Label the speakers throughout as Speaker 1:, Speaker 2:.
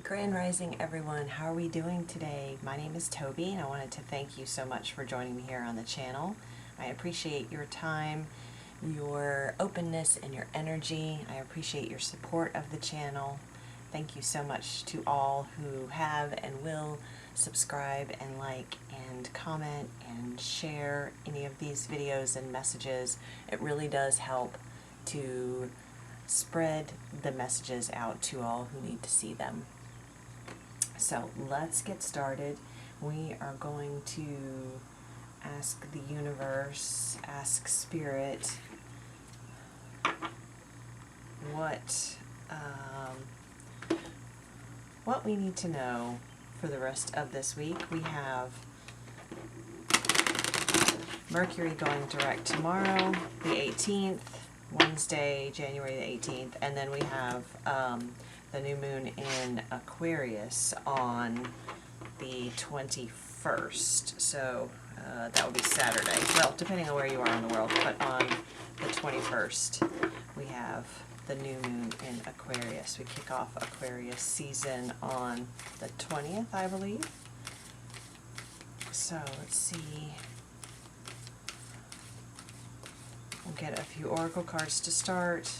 Speaker 1: Grand Rising, everyone. How are we doing today? My name is Toby, and I wanted to thank you so much for joining me here on the channel. I appreciate your time, your openness, and your energy. I appreciate your support of the channel. Thank you so much to all who have and will subscribe and like and comment and share any of these videos and messages. It really does help to spread the messages out to all who need to see them. So let's get started. We are going to ask the universe, ask Spirit, what we need to know for the rest of this week. We have Mercury going direct tomorrow, the 18th, Wednesday, January the 18th, and then we have the new moon in Aquarius on the 21st. So that will be Saturday. Well, depending on where you are in the world, but on the 21st we have the new moon in Aquarius. We kick off Aquarius season on the 20th, I believe. So let's see. We'll get a few oracle cards to start.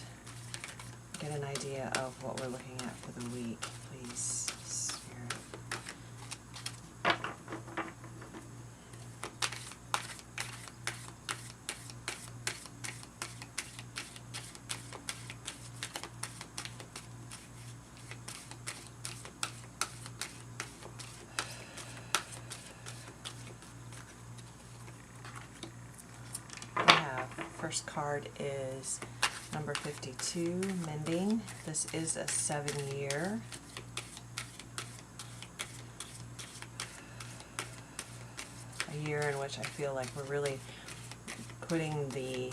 Speaker 1: Get an idea of what we're looking at for the week, please, Spirit. We have, first card is number 52, mending. This is a 7-year. A year in which I feel like we're really putting the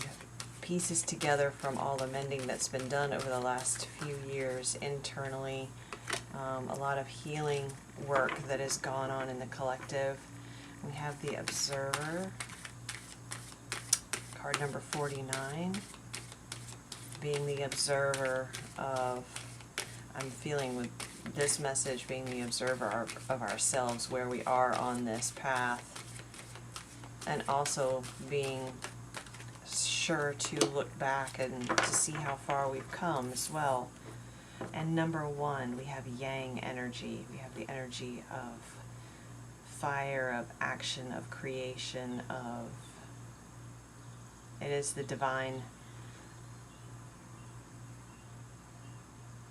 Speaker 1: pieces together from all the mending that's been done over the last few years internally. A lot of healing work that has gone on in the collective. We have the Observer, card number 49. Being the observer of, I'm feeling with this message being the observer of ourselves, where we are on this path, and also being sure to look back and to see how far we've come as well. And number 1, we have yang energy. We have the energy of fire, of action, of creation, of, it is the divine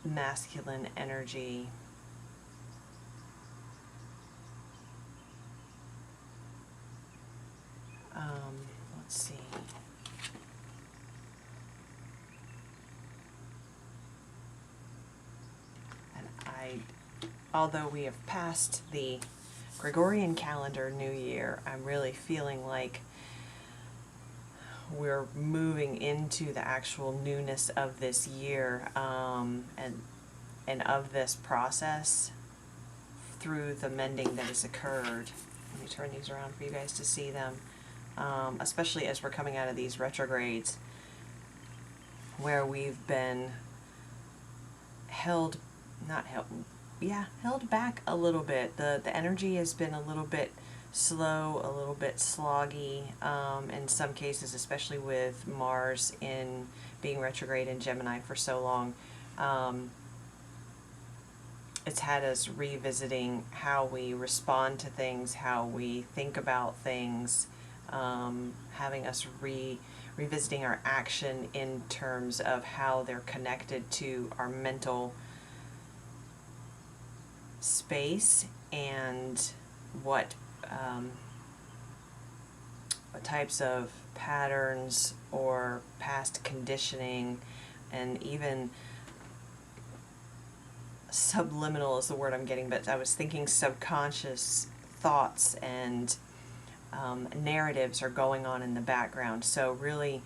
Speaker 1: masculine energy. Let's see. And although we have passed the Gregorian calendar New Year, I'm really feeling like we're moving into the actual newness of this year, and of this process through the mending that has occurred. Let me turn these around for you guys to see them, especially as we're coming out of these retrogrades where we've been held back a little bit. The energy has been a little bit slow, a little bit sloggy, in some cases, especially with Mars in being retrograde in Gemini for so long. It's had us revisiting how we respond to things, how we think about things, having us revisiting our action in terms of how they're connected to our mental space, and what types of patterns or past conditioning, and even subliminal is the word I'm getting, but I was thinking subconscious thoughts and narratives are going on in the background. So really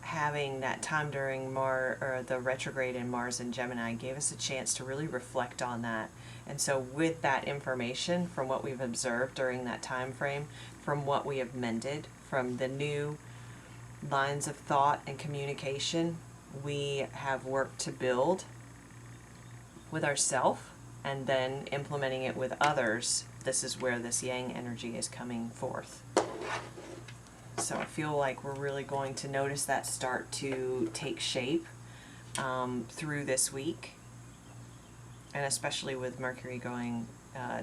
Speaker 1: having that time during the retrograde in Mars and Gemini gave us a chance to really reflect on that. And so with that information from what we've observed during that time frame, from what we have mended, from the new lines of thought and communication we have work to build with ourselves and then implementing it with others, this is where this yang energy is coming forth. So I feel like we're really going to notice that start to take shape through this week, and especially with Mercury going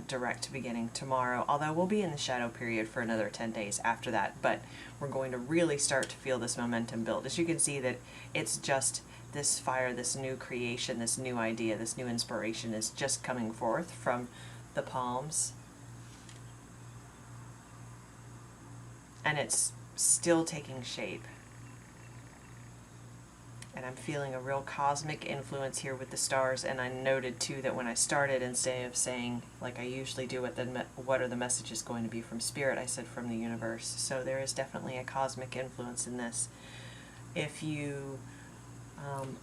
Speaker 1: direct beginning tomorrow, although we'll be in the shadow period for another 10 days after that, but we're going to really start to feel this momentum build. As you can see, that it's just this fire, this new creation, this new idea, this new inspiration is just coming forth from the palms, and it's still taking shape. And I'm feeling a real cosmic influence here with the stars, and I noted too that when I started, instead of saying like I usually do what are the messages going to be from Spirit, I said from the universe. So there is definitely a cosmic influence in this. If you,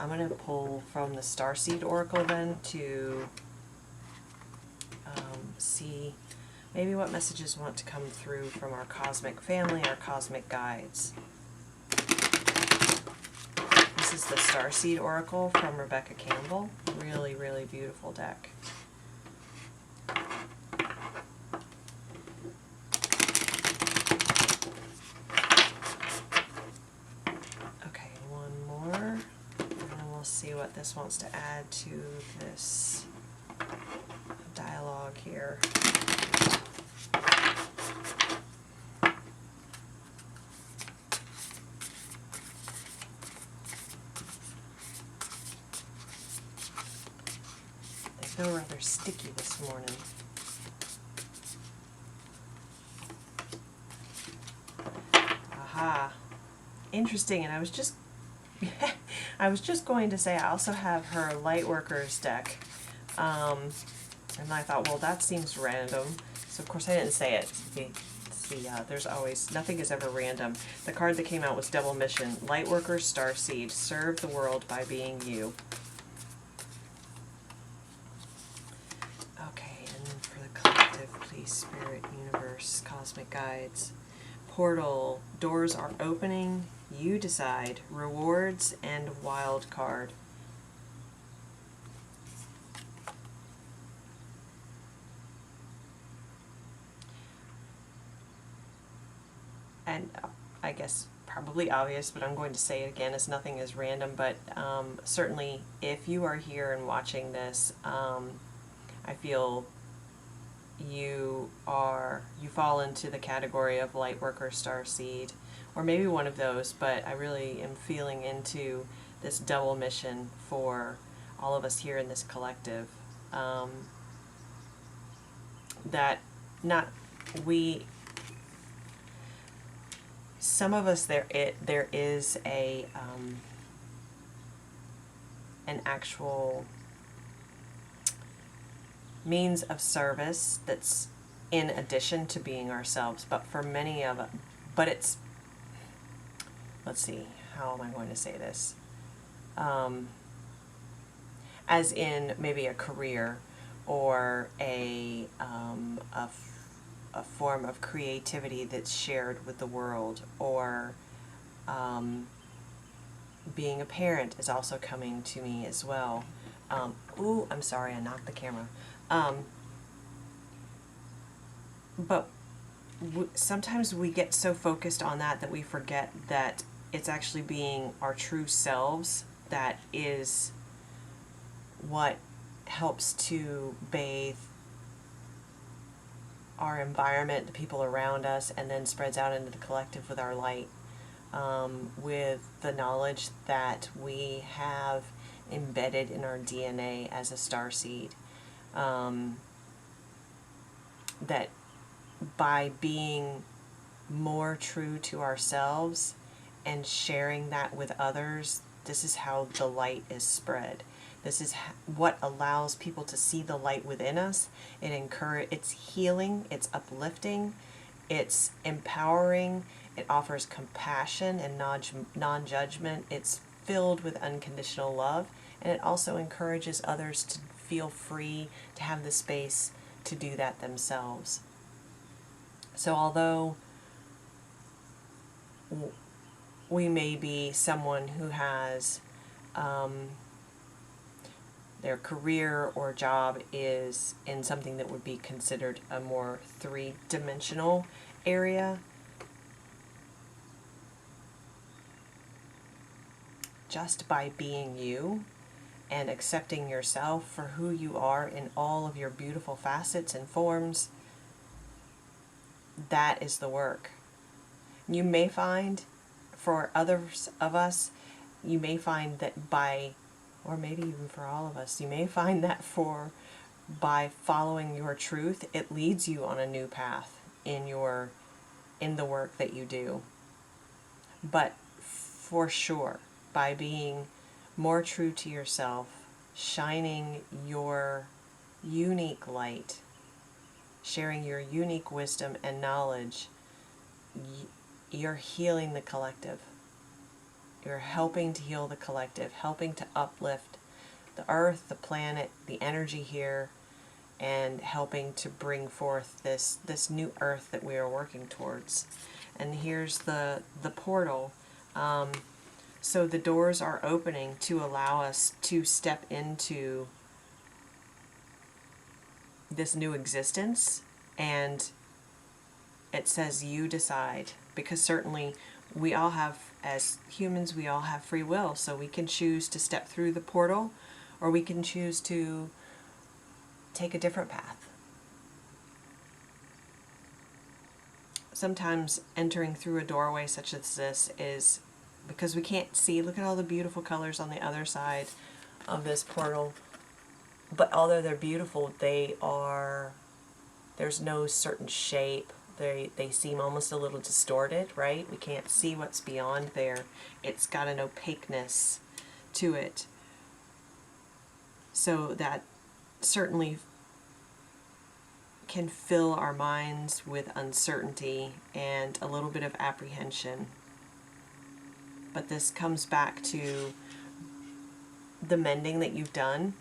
Speaker 1: I'm going to pull from the Starseed Oracle then to see maybe what messages want to come through from our cosmic family, our cosmic guides. This is the Starseed Oracle from Rebecca Campbell. Really, really beautiful deck. Okay, one more, and then we'll see what this wants to add to this dialogue here. They feel rather sticky this morning. Aha. Interesting, and I was just I was just going to say I also have her Lightworkers deck. And I thought, well, that seems random. So of course I didn't say it. See, there's always, nothing is ever random. The card that came out was Double Mission. Lightworkers, Starseed, serve the world by being you. Okay, and then for the collective, please, Spirit, Universe, Cosmic Guides. Portal, doors are opening, you decide. Rewards and wild card. And I guess probably obvious, but I'm going to say it again, as nothing is random, but certainly if you are here and watching this, I feel you fall into the category of Lightworker, Starseed, or maybe one of those, but I really am feeling into this double mission for all of us here in this collective. That not we. Some of us, there is a an actual means of service that's in addition to being ourselves, but for many of us, but it's, let's see, how am I going to say this? As in maybe a career or a form of creativity that's shared with the world, or being a parent is also coming to me as well. Ooh, I'm sorry, I knocked the camera. But sometimes we get so focused on that we forget that it's actually being our true selves that is what helps to bathe our environment, the people around us, and then spreads out into the collective with our light, with the knowledge that we have embedded in our DNA as a starseed. That by being more true to ourselves and sharing that with others, this is how the light is spread. This is what allows people to see the light within us. It's healing, it's uplifting, it's empowering, it offers compassion and non-judgment, it's filled with unconditional love, and it also encourages others to feel free to have the space to do that themselves. So although we may be someone who has their career or job is in something that would be considered a more three-dimensional area. Just by being you and accepting yourself for who you are in all of your beautiful facets and forms, that is the work. You may find, for others of us, you may find that by, or maybe even for all of us, you may find that by following your truth, it leads you on a new path in the work that you do. But for sure, by being more true to yourself, shining your unique light, sharing your unique wisdom and knowledge, you're healing the collective. You're helping to heal the collective, helping to uplift the earth, the planet, the energy here, and helping to bring forth this new earth that we are working towards. And here's the portal. So the doors are opening to allow us to step into this new existence, and it says you decide, because certainly we all have, as humans, we all have free will, so we can choose to step through the portal, or we can choose to take a different path. Sometimes entering through a doorway such as this is because we can't see. Look at all the beautiful colors on the other side of this portal. But although they're beautiful, there's no certain shape. They seem almost a little distorted, right? We can't see what's beyond there. It's got an opaqueness to it. So that certainly can fill our minds with uncertainty and a little bit of apprehension. But this comes back to the mending that you've done,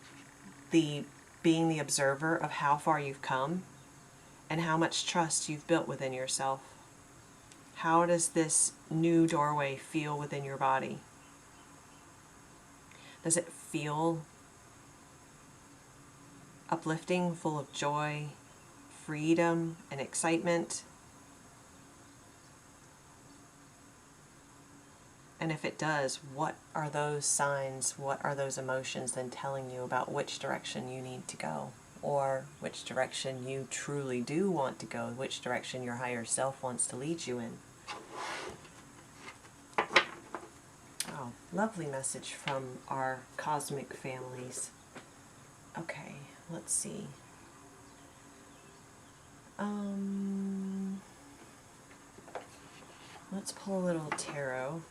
Speaker 1: being the observer of how far you've come and how much trust you've built within yourself. How does this new doorway feel within your body? Does it feel uplifting, full of joy, freedom, and excitement? And if it does, what are those signs, what are those emotions then telling you about which direction you need to go, or which direction you truly do want to go, which direction your higher self wants to lead you in? Oh, lovely message from our cosmic families. Okay, let's see. Let's pull a little tarot.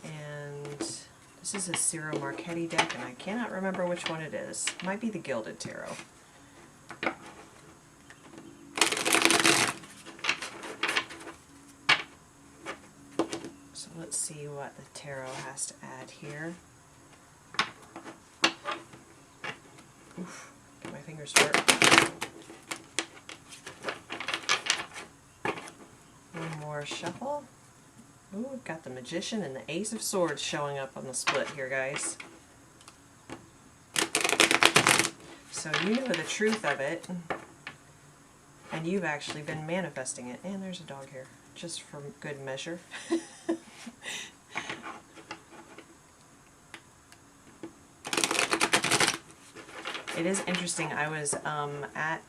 Speaker 1: And this is a Ciro Marchetti deck, and I cannot remember which one it is. It might be the Gilded Tarot. So let's see what the tarot has to add here. Oof, get my fingers hurt. One more shuffle. Ooh, we've got the Magician and the Ace of Swords showing up on the split here, guys. So you know the truth of it, and you've actually been manifesting it. And there's a dog here, just for good measure. It is interesting. I was at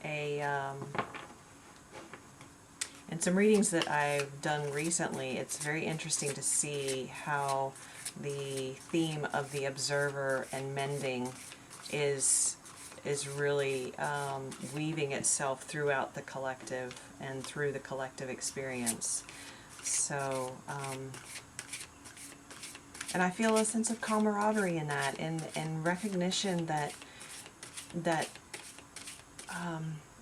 Speaker 1: in some readings that I've done recently, it's very interesting to see how the theme of the observer and mending is really weaving itself throughout the collective and through the collective experience. So, and I feel a sense of camaraderie in that, and recognition that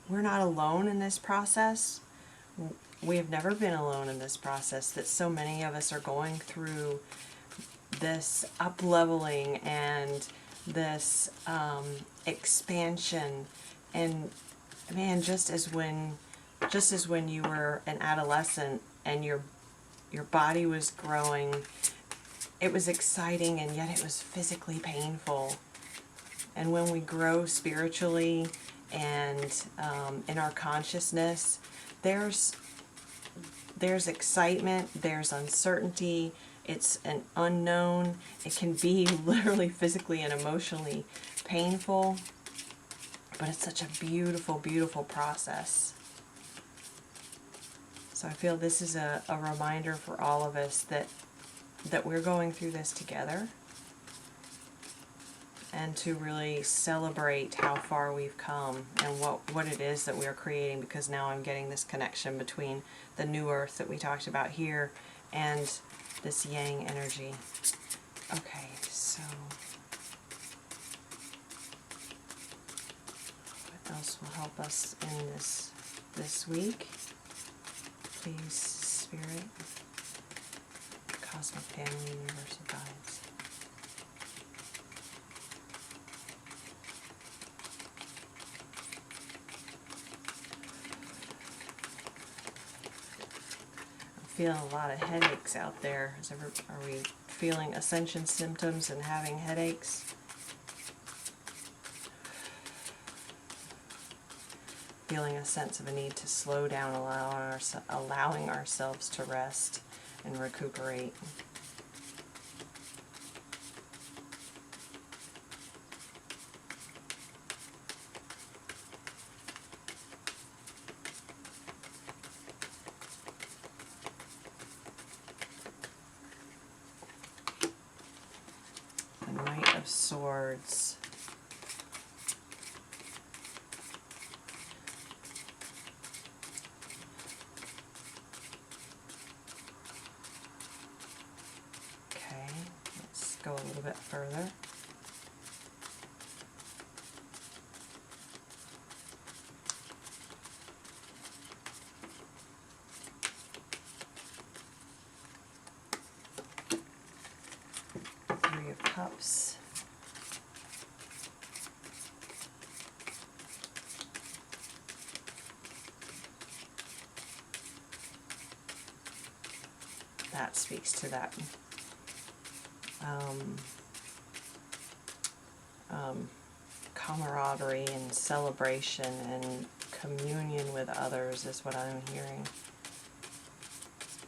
Speaker 1: we're not alone in this process. We have never been alone in this process, that so many of us are going through this up-leveling and this expansion. And man, just as when you were an adolescent and your body was growing, it was exciting and yet it was physically painful. And when we grow spiritually and in our consciousness, there's excitement, there's uncertainty, it's an unknown. It can be literally physically and emotionally painful, but it's such a beautiful, beautiful process. So I feel this is a reminder for all of us that we're going through this together, and to really celebrate how far we've come and what it is that we're creating, because now I'm getting this connection between the new earth that we talked about here and this yang energy. Okay, so what else will help us in this week? Please, Spirit, Cosmic Family, Universal Guides. Feeling a lot of headaches out there. Are we feeling ascension symptoms and having headaches? Feeling a sense of a need to slow down, allowing ourselves to rest and recuperate. Knight of Swords. Okay, let's go a little bit further. Three of Cups. That speaks to that camaraderie and celebration and communion with others is what I'm hearing.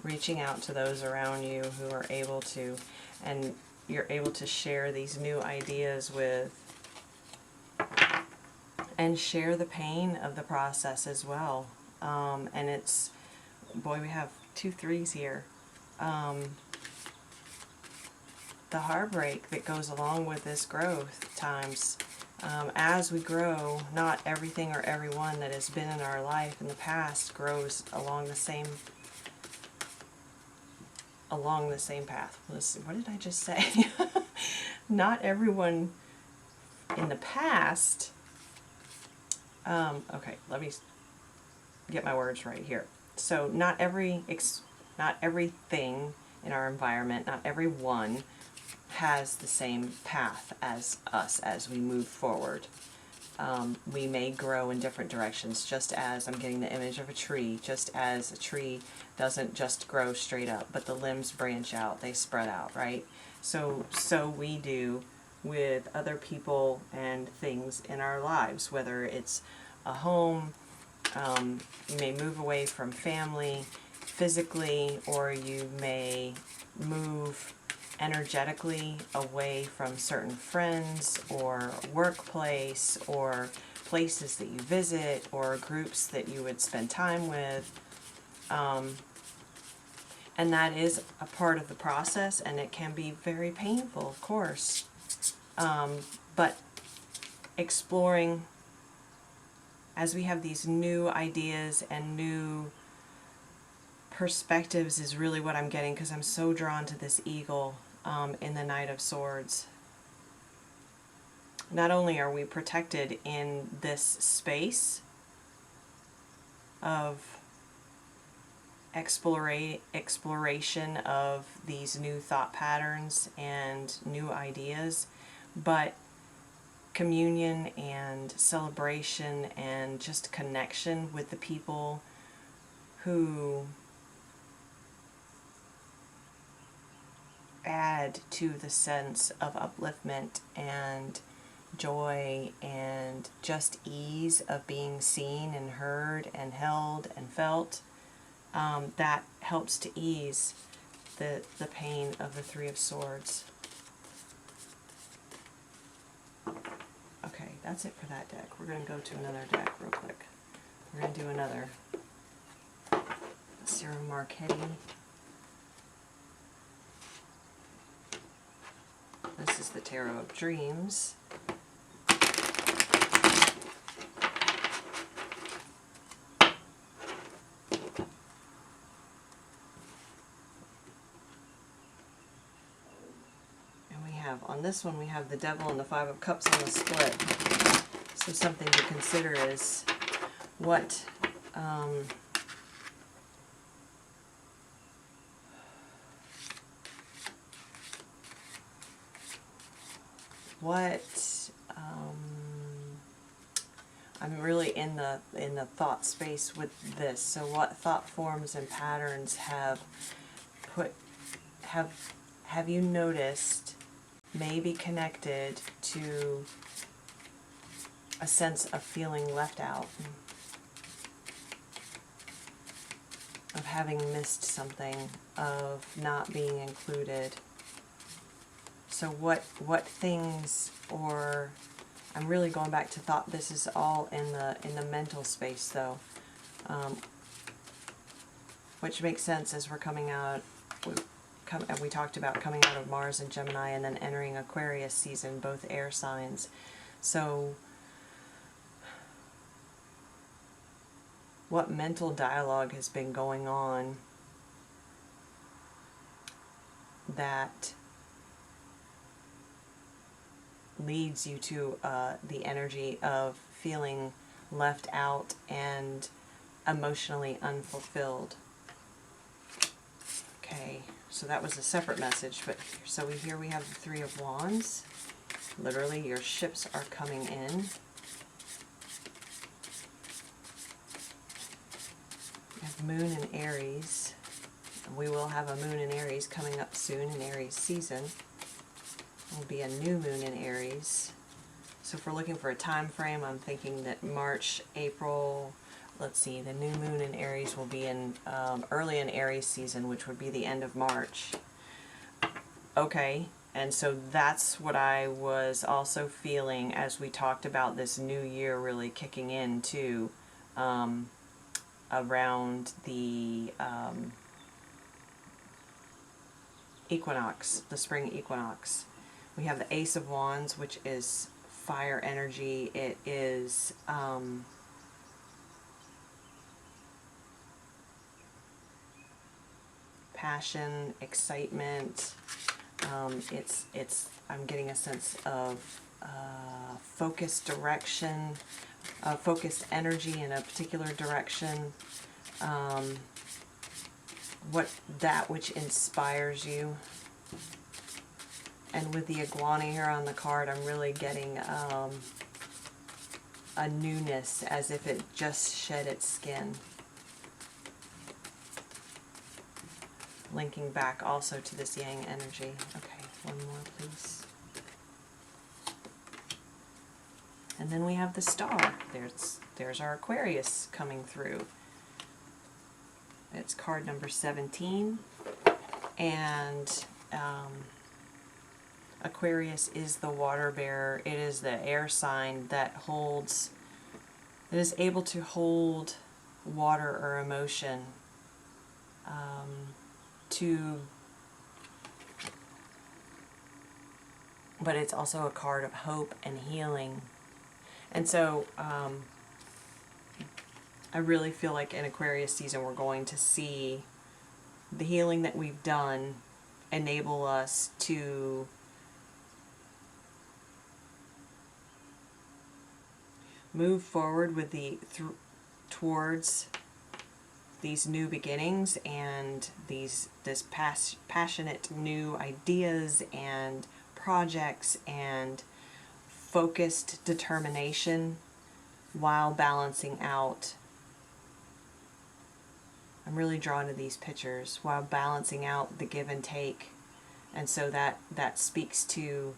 Speaker 1: Reaching out to those around you who are able to, and you're able to share these new ideas with, and share the pain of the process as well. And it's, boy, we have 2 3s here. The heartbreak that goes along with this growth times. As we grow, not everything or everyone that has been in our life in the past grows along the same path. Let's see, what did I just say? Not everyone in the past. Okay, let me get my words right here. So not everything in our environment, not everyone has the same path as us as we move forward. We may grow in different directions, just as I'm getting the image of a tree, just as a tree doesn't just grow straight up, but the limbs branch out, they spread out, right? So we do with other people and things in our lives, whether it's a home, you may move away from family physically, or you may move energetically away from certain friends or workplace or places that you visit or groups that you would spend time with. And that is a part of the process, and it can be very painful, of course. But exploring, as we have these new ideas and new perspectives, is really what I'm getting, because I'm so drawn to this eagle in the Knight of Swords. Not only are we protected in this space of exploration of these new thought patterns and new ideas, but communion and celebration and just connection with the people who add to the sense of upliftment and joy and just ease of being seen and heard and held and felt, that helps to ease the pain of the Three of Swords. Okay, that's it for that deck. We're going to go to another deck real quick. We're going to do another Serum Marquetti. This is the Tarot of Dreams. On this one we have the Devil and the Five of Cups on the split. So something to consider is what I'm really in the thought space with this. So what thought forms and patterns have you noticed may be connected to a sense of feeling left out, of having missed something, of not being included. So what things, or I'm really going back to thought. This is all in the mental space though, which makes sense as we're coming out. We talked about coming out of Mars and Gemini and then entering Aquarius season, both air signs. So what mental dialogue has been going on that leads you to the energy of feeling left out and emotionally unfulfilled? Okay, so that was a separate message, but so here we have the Three of Wands. Literally, your ships are coming in. We have Moon in Aries. We will have a Moon in Aries coming up soon in Aries season. It will be a new Moon in Aries. So if we're looking for a time frame, I'm thinking that March, April. Let's see, the new moon in Aries will be in early in Aries season, which would be the end of March. Okay, and so that's what I was also feeling as we talked about this new year really kicking in too, around the equinox, the spring equinox. We have the Ace of Wands, which is fire energy. It is passion, excitement. I'm getting a sense of focused direction, focused energy in a particular direction. That which inspires you. And with the iguana here on the card, I'm really getting a newness, as if it just shed its skin. Linking back also to this yang energy. Okay, one more please. And then we have the star. There's our Aquarius coming through. It's card number 17. And Aquarius is the water bearer. It is the air sign that is able to hold water or emotion. But it's also a card of hope and healing. And so I really feel like in Aquarius season we're going to see the healing that we've done enable us to move forward with towards these new beginnings and this passionate new ideas and projects and focused determination while balancing out. I'm really drawn to these pictures, while balancing out the give and take. And so that speaks to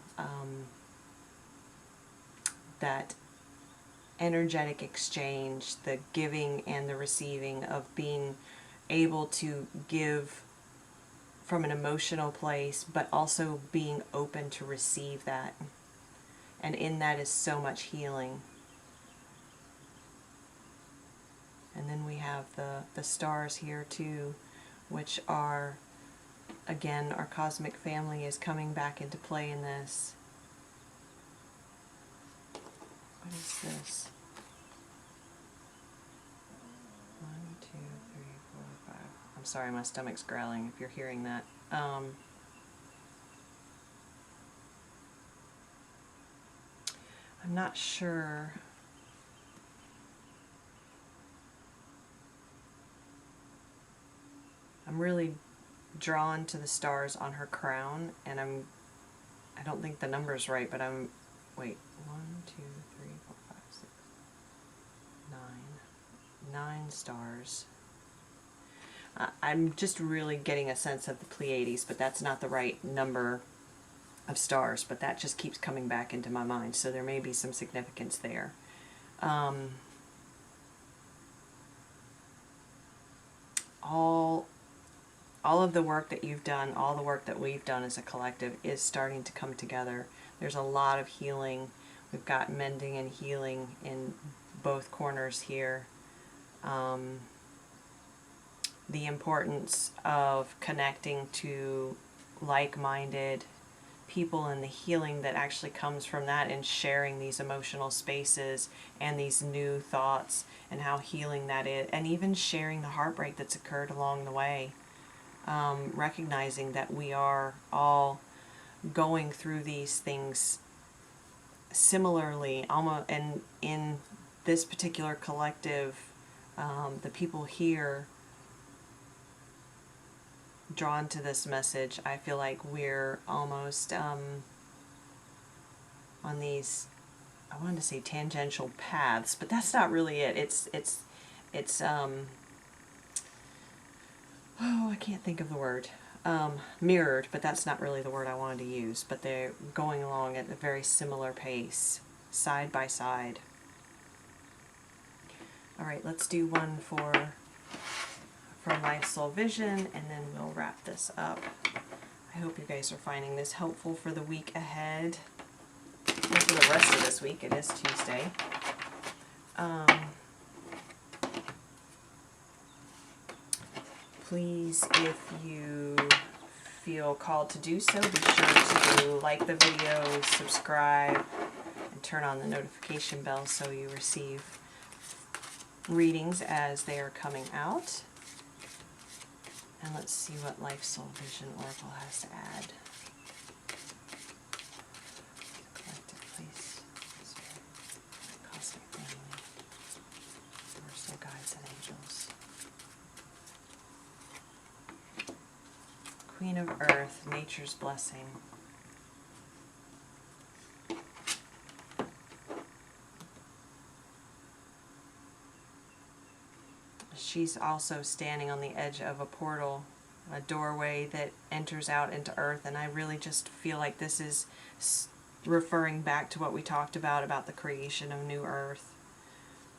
Speaker 1: that energetic exchange, the giving and the receiving, of being able to give from an emotional place, but also being open to receive that. And in that is so much healing. And then we have the stars here too, which are, again, our cosmic family is coming back into play in this. What is this? 1, 2, 3, 4, 5. I'm sorry, my stomach's growling if you're hearing that. I'm not sure. I'm really drawn to the stars on her crown, and I don't think the number's right, but wait, 1, 2, 3, 4, 5, 6, 9 stars. I'm just really getting a sense of the Pleiades, but that's not the right number of stars, but that just keeps coming back into my mind, so there may be some significance there. All of the work that you've done, all the work that we've done as a collective is starting to come together. There's a lot of healing. We've got mending and healing in both corners here. The importance of connecting to like-minded people and the healing that actually comes from that, and sharing these emotional spaces and these new thoughts, and how healing that is, and even sharing the heartbreak that's occurred along the way. Recognizing that we are all going through these things similarly, almost, and in this particular collective, the people here drawn to this message, I feel like we're almost on these, I wanted to say tangential paths, but that's not really it. It's oh, I can't think of the word. Mirrored, but that's not really the word I wanted to use. But they're going along at a very similar pace, side by side. All right, let's do one for Life Soul Vision, and then we'll wrap this up. I hope you guys are finding this helpful for the week ahead. And for the rest of this week, it is Tuesday. Please, if you feel called to do so, be sure to like the video, subscribe, and turn on the notification bell so you receive readings as they are coming out. And let's see what Life Soul Vision Oracle has to add. Collective place, cosmic family, universal guides and angels. Queen of Earth, nature's blessing. She's also standing on the edge of a portal, a doorway that enters out into Earth, and I really just feel like this is referring back to what we talked about the creation of New Earth.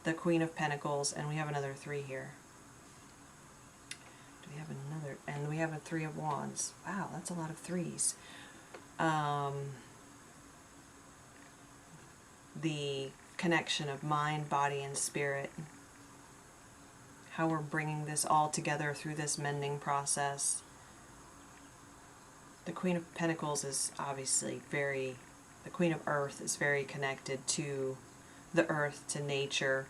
Speaker 1: The Queen of Pentacles, and we have another 3 here. Do we have another? And we have a 3 of Wands. Wow, that's a lot of 3s. The connection of mind, body, and spirit. How we're bringing this all together through this mending process. The Queen of Pentacles is obviously the Queen of Earth is very connected to the earth, to nature,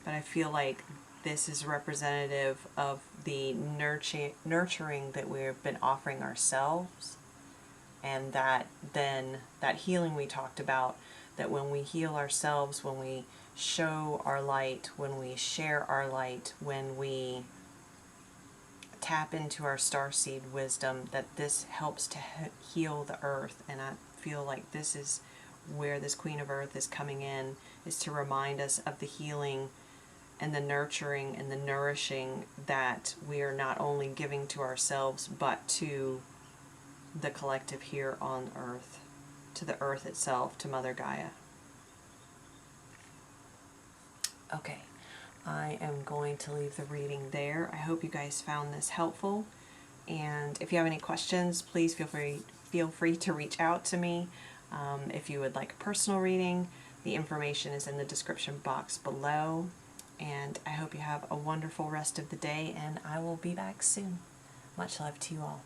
Speaker 1: but I feel like this is representative of the nurturing that we've been offering ourselves, and that healing we talked about, that when we heal ourselves, when we show our light, when we share our light, when we tap into our starseed wisdom, that this helps to heal the earth. And I feel like this is where this Queen of Earth is coming in, is to remind us of the healing and the nurturing and the nourishing that we are not only giving to ourselves, but to the collective here on Earth, to the earth itself, to Mother Gaia. Okay, I am going to leave the reading there. I hope you guys found this helpful. And if you have any questions, please feel free to reach out to me. If you would like a personal reading, the information is in the description box below. And I hope you have a wonderful rest of the day, and I will be back soon. Much love to you all.